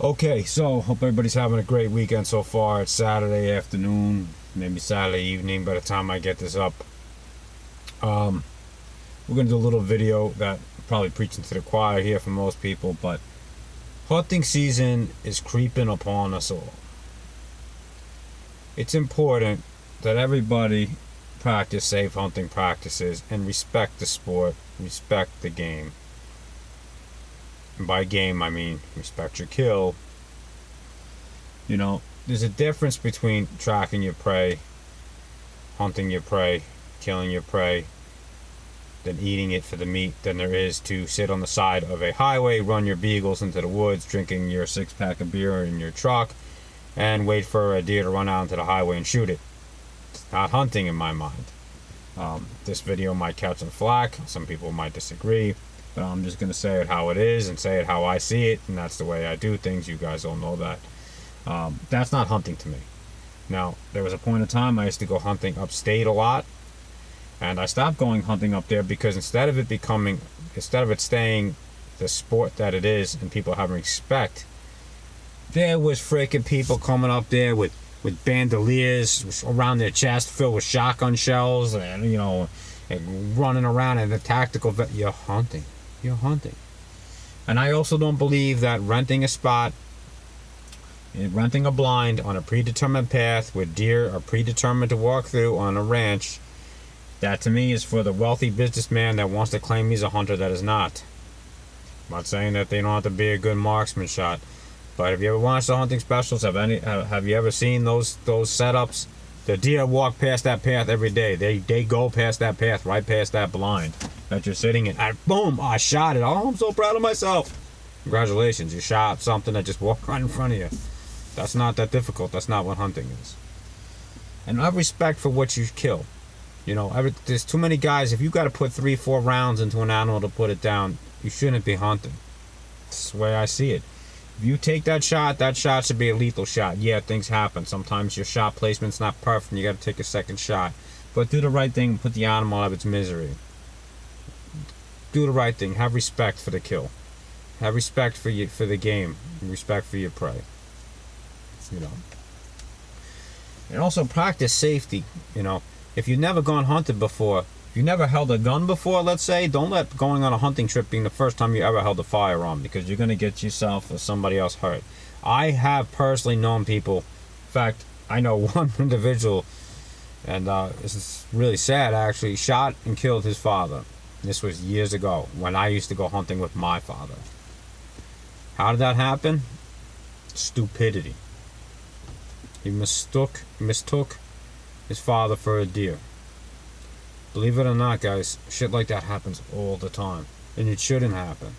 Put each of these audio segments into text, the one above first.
Okay, so hope everybody's having a great weekend so far. It's Saturday afternoon, maybe Saturday evening by the time I get this up. We're gonna do a little video that probably preaching to the choir here for most people, but hunting season is creeping upon us all. It's important that everybody practice safe hunting practices and respect the sport, respect the game. And by game, I mean respect your kill. You know, there's a difference between tracking your prey, hunting your prey, killing your prey, than eating it for the meat than there is to sit on the side of a highway, run your beagles into the woods, drinking your six-pack of beer in your truck, and wait for a deer to run out into the highway and shoot it. It's not hunting in my mind. This video might catch some flack. Some people might disagree. But I'm just going to say it how it is and say it how I see it, and that's the way I do things. You guys all know that. That's not hunting to me. Now, there was a point in time I used to go hunting upstate a lot, and I stopped going hunting up there because instead of it staying the sport that it is and people having respect, there was freaking people coming up there with bandoliers around their chest filled with shotgun shells and, and running around in the tactical You're hunting. You're hunting. And I also don't believe that renting a spot, renting a blind on a predetermined path where deer are predetermined to walk through on a ranch, that to me is for the wealthy businessman that wants to claim he's a hunter that is not. I'm not saying that they don't have to be a good marksman shot, but have you ever watched the hunting specials? Have you ever seen those setups? The deer walk past that path every day. They go past that path, right past that blind that you're sitting in. And boom, I shot it. Oh, I'm so proud of myself. Congratulations, you shot something that just walked right in front of you. That's not that difficult. That's not what hunting is. And I have respect for what you kill. There's too many guys. If you got to put 3-4 rounds into an animal to put it down, you shouldn't be hunting. That's the way I see it. If you take that shot should be a lethal shot. Yeah, things happen. Sometimes your shot placement's not perfect and you got to take a second shot. But do the right thing and put the animal out of its misery. Do the right thing. Have respect for the kill. Have respect for the game. And respect for your prey. And also practice safety. If you've never gone hunted before, if you never held a gun before, let's say, don't let going on a hunting trip being the first time you ever held a firearm, because you're going to get yourself or somebody else hurt. I have personally known people, in fact, I know one individual, and this is really sad actually, shot and killed his father. This was years ago when I used to go hunting with my father. How did that happen? Stupidity. He mistook his father for a deer. Believe it or not, guys, shit like that happens all the time. And it shouldn't happen.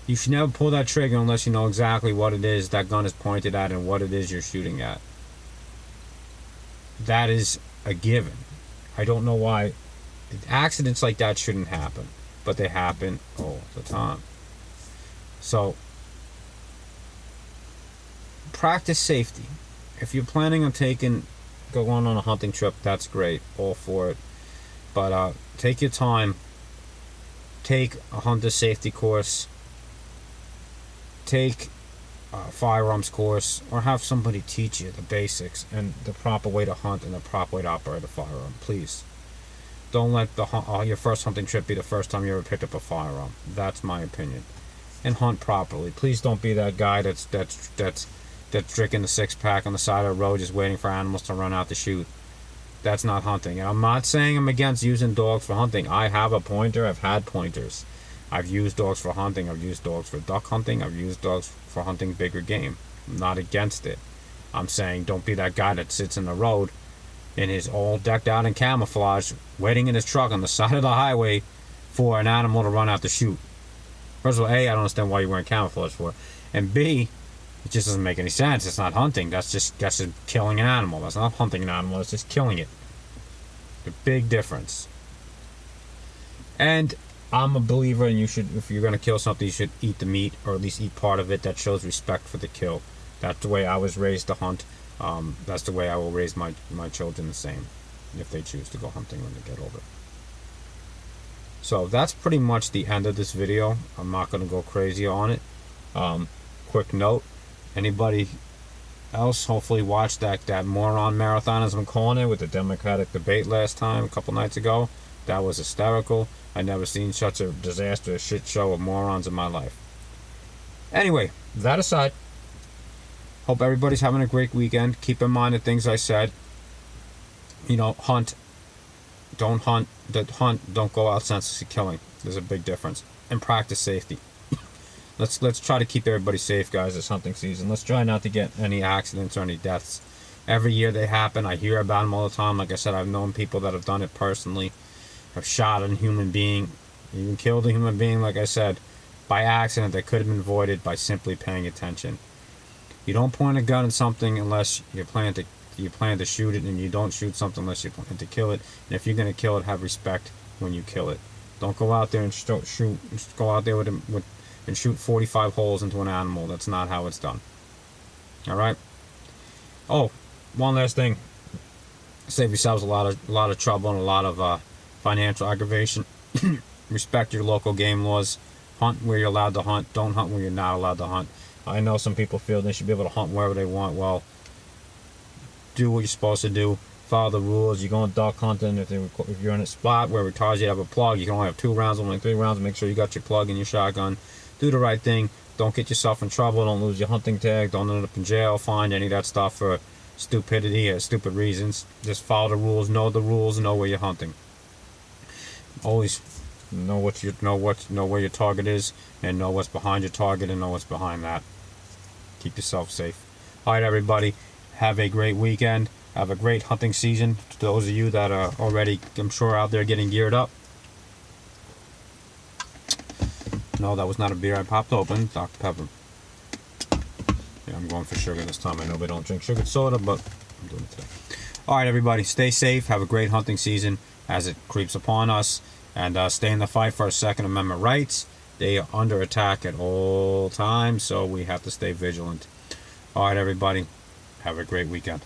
You should never pull that trigger unless you know exactly what it is that gun is pointed at and what it is you're shooting at. That is a given. I don't know why accidents like that shouldn't happen, but they happen all the time. So, practice safety. If you're planning on going on a hunting trip, that's great. All for it. But take your time. Take a hunter safety course. Take a firearms course, or have somebody teach you the basics and the proper way to hunt and the proper way to operate a firearm. Please, don't let your first hunting trip be the first time you ever picked up a firearm. That's my opinion. And hunt properly. Please don't be that guy that's drinking the six-pack on the side of the road just waiting for animals to run out to shoot. That's not hunting. And I'm not saying I'm against using dogs for hunting. I have a pointer. I've had pointers. I've used dogs for hunting. I've used dogs for duck hunting. I've used dogs for hunting bigger game. I'm not against it. I'm saying don't be that guy that sits in the road in his all decked out in camouflage, waiting in his truck on the side of the highway for an animal to run out to shoot. First of all, A, I don't understand why you're wearing camouflage for. And B, it just doesn't make any sense. It's not hunting. That's just killing an animal. That's not hunting an animal. It's just killing it. The big difference. And I'm a believer, and if you're going to kill something, you should eat the meat, or at least eat part of it. That shows respect for the kill. That's the way I was raised to hunt. That's the way I will raise my children the same, if they choose to go hunting when they get older. So that's pretty much the end of this video. I'm not going to go crazy on it. Quick note, Anybody else hopefully watched that moron marathon, as I'm calling it, with the Democratic debate last time, a couple nights ago. That was hysterical. I've never seen such a disastrous shit show of morons in my life. Anyway, that aside, hope everybody's having a great weekend. Keep in mind the things I said. Hunt. Don't hunt. Don't go out senselessly killing. There's a big difference. And practice safety. Let's try to keep everybody safe, guys, this hunting season. Let's try not to get any accidents or any deaths. Every year they happen. I hear about them all the time. Like I said, I've known people that have done it personally. Have shot a human being, even killed a human being, like I said, by accident that could have been avoided by simply paying attention. You don't point a gun at something unless you plan to shoot it, and you don't shoot something unless you plan to kill it. And if you're going to kill it, have respect when you kill it. Don't go out there and shoot. Go out there and shoot 45 holes into an animal. That's not how it's done. All right. Oh, one last thing. Save yourselves a lot of trouble and a lot of financial aggravation. Respect your local game laws. Hunt where you're allowed to hunt. Don't hunt where you're not allowed to hunt. I know some people feel they should be able to hunt wherever they want. Well, do what you're supposed to do. Follow the rules. You're going duck hunting. If you're in a spot where it requires you to have a plug, you can only have 2 rounds, only 3 rounds. Make sure you got your plug and your shotgun. Do the right thing. Don't get yourself in trouble. Don't lose your hunting tag. Don't end up in jail. Find any of that stuff for stupidity or stupid reasons. Just follow the rules. Know the rules. Know where you're hunting. Always know where your target is, and know what's behind your target, and know what's behind that. Keep yourself safe. All right, everybody. Have a great weekend. Have a great hunting season. To those of you that are already, I'm sure, out there getting geared up. No, that was not a beer I popped open. Dr. Pepper. Yeah, I'm going for sugar this time. I know we don't drink sugared soda, but I'm doing it today. All right, everybody. Stay safe. Have a great hunting season as it creeps upon us. And stay in the fight for our Second Amendment rights. They are under attack at all times, so we have to stay vigilant. All right, everybody. Have a great weekend.